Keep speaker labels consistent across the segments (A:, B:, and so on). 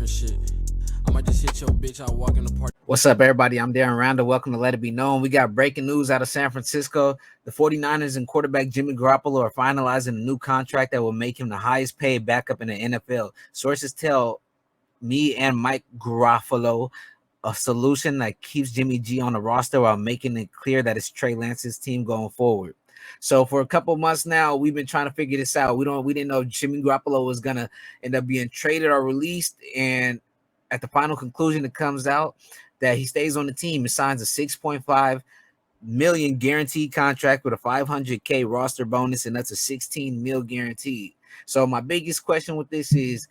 A: different shit. I might just hit your bitch. I walk in the party.
B: What's up, everybody? I'm Darren Randall. Welcome to Let It Be Known. We got breaking news out of San Francisco. The 49ers and quarterback Jimmy Garoppolo are finalizing a new contract that will make him the highest paid backup in the NFL. Sources tell me and Mike Garofalo a solution that keeps Jimmy G on the roster while making it clear that it's Trey Lance's team going forward. So for a couple months now, we've been trying to figure this out. We didn't know Jimmy Garoppolo was gonna end up being traded or released, and at the final conclusion, it comes out that he stays on the team and signs a $6.5 million guaranteed contract with a $500K roster bonus, and that's a $16 million guaranteed. So my biggest question with this is,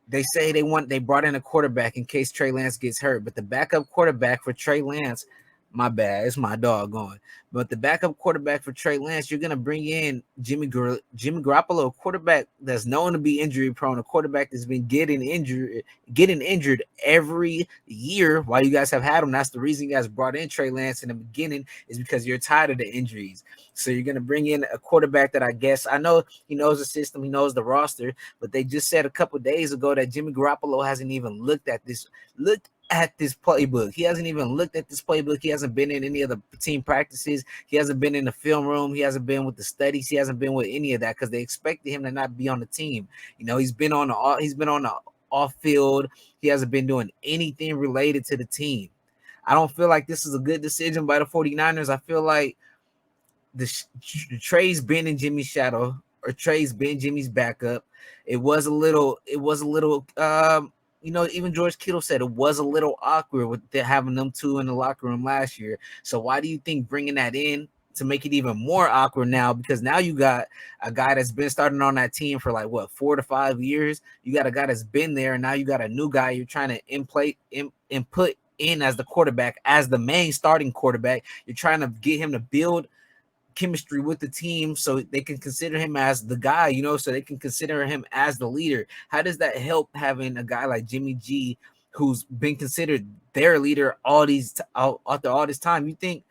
B: they say they brought in a quarterback in case Trey Lance gets hurt, but the backup quarterback for Trey Lance, my bad, it's my dog going. But the backup quarterback for Trey Lance, you're gonna bring in Jimmy Garoppolo, a quarterback that's known to be injury prone, a quarterback that's been getting injured every year while you guys have had him. That's the reason you guys brought in Trey Lance in the beginning, is because you're tired of the injuries. So you're gonna bring in a quarterback that I know he knows the system, he knows the roster, but they just said a couple days ago that Jimmy Garoppolo hasn't even looked at this playbook. He hasn't even looked at this playbook. He hasn't been in any of the team practices. He hasn't been in the film room. He hasn't been with the studies. He hasn't been with any of that because they expected him to not be on the team. You know, he's been on the off field. He hasn't been doing anything related to the team. I don't feel like this is a good decision by the 49ers. I feel like Trey's been in Jimmy's shadow, or Trey's been Jimmy's backup. It was a little even George Kittle said it was a little awkward with having them two in the locker room last year. So why do you think bringing that in to make it even more awkward now? Because now you got a guy that's been starting on that team for 4 to 5 years. You got a guy that's been there, and now you got a new guy you're trying to input in as the quarterback, as the main starting quarterback. You're trying to get him to build chemistry with the team so they can consider him as the guy, so they can consider him as the leader. How does that help having a guy like Jimmy G, who's been considered their leader after all this time? You think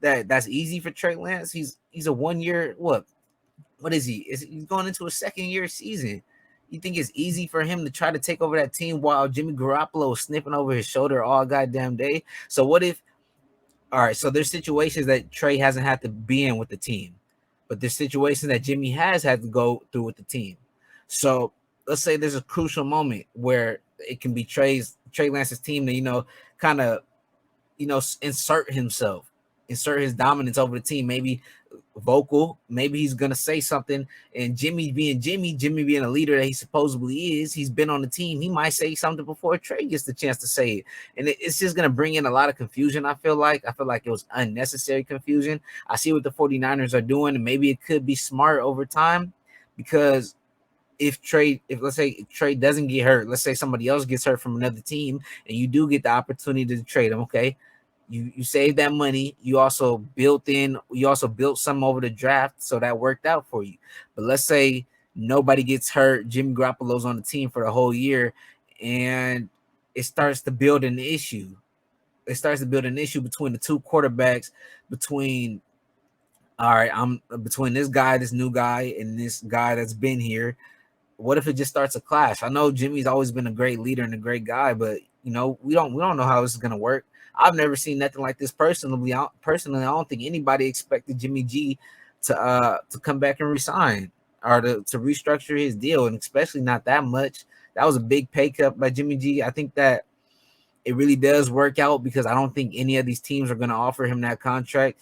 B: that's easy for Trey Lance? He's a 1 year, what is he? He's going into a second year season. You think it's easy for him to try to take over that team while Jimmy Garoppolo is sniffing over his shoulder all goddamn day? So what if, all right, so there's situations that Trey hasn't had to be in with the team, but there's situations that Jimmy has had to go through with the team. So let's say there's a crucial moment where it can be Trey Lance's team to, kind of, insert his dominance over the team, maybe vocal, maybe he's gonna say something, and Jimmy being a leader that he supposedly is, he's been on the team, he might say something before Trey gets the chance to say it, and it's just gonna bring in a lot of confusion. I feel like it was unnecessary confusion. I see what the 49ers are doing, and maybe it could be smart over time, because if let's say Trey doesn't get hurt, let's say somebody else gets hurt from another team, and you do get the opportunity to trade him, okay, you save that money. You also built some over the draft, so that worked out for you. But let's say nobody gets hurt, Jimmy Garoppolo's on the team for the whole year, and it starts to build an issue. Between the two quarterbacks, between this guy, this new guy, and this guy that's been here. What if it just starts a clash? I know Jimmy's always been a great leader and a great guy, but we don't know how this is gonna work. I've never seen nothing like this personally. I don't think anybody expected Jimmy G to come back and resign or to restructure his deal, and especially not that much. That was a big pay cut by Jimmy G. I think that it really does work out because I don't think any of these teams are going to offer him that contract.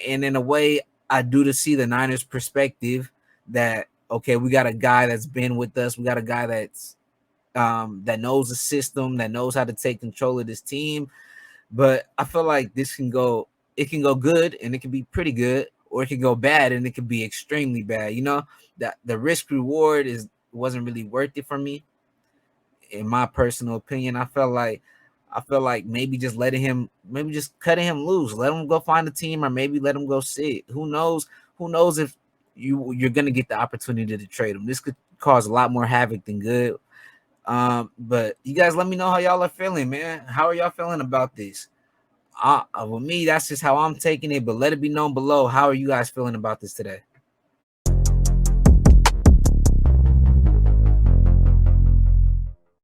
B: And in a way, I do to see the Niners' perspective that, okay, we got a guy that's been with us. We got a guy that's that knows the system, that knows how to take control of this team. But I feel like it can go good and it can be pretty good, or it can go bad and it can be extremely bad. That the risk reward wasn't really worth it for me, in my personal opinion. I feel like maybe just cutting him loose, let him go find a team, or maybe let him go sit. Who knows if you're gonna get the opportunity to trade him. This could cause a lot more havoc than good. But you guys let me know how y'all are feeling, man. How are y'all feeling about this? With me, that's just how I'm taking it, but let it be known below. How are you guys feeling about this today?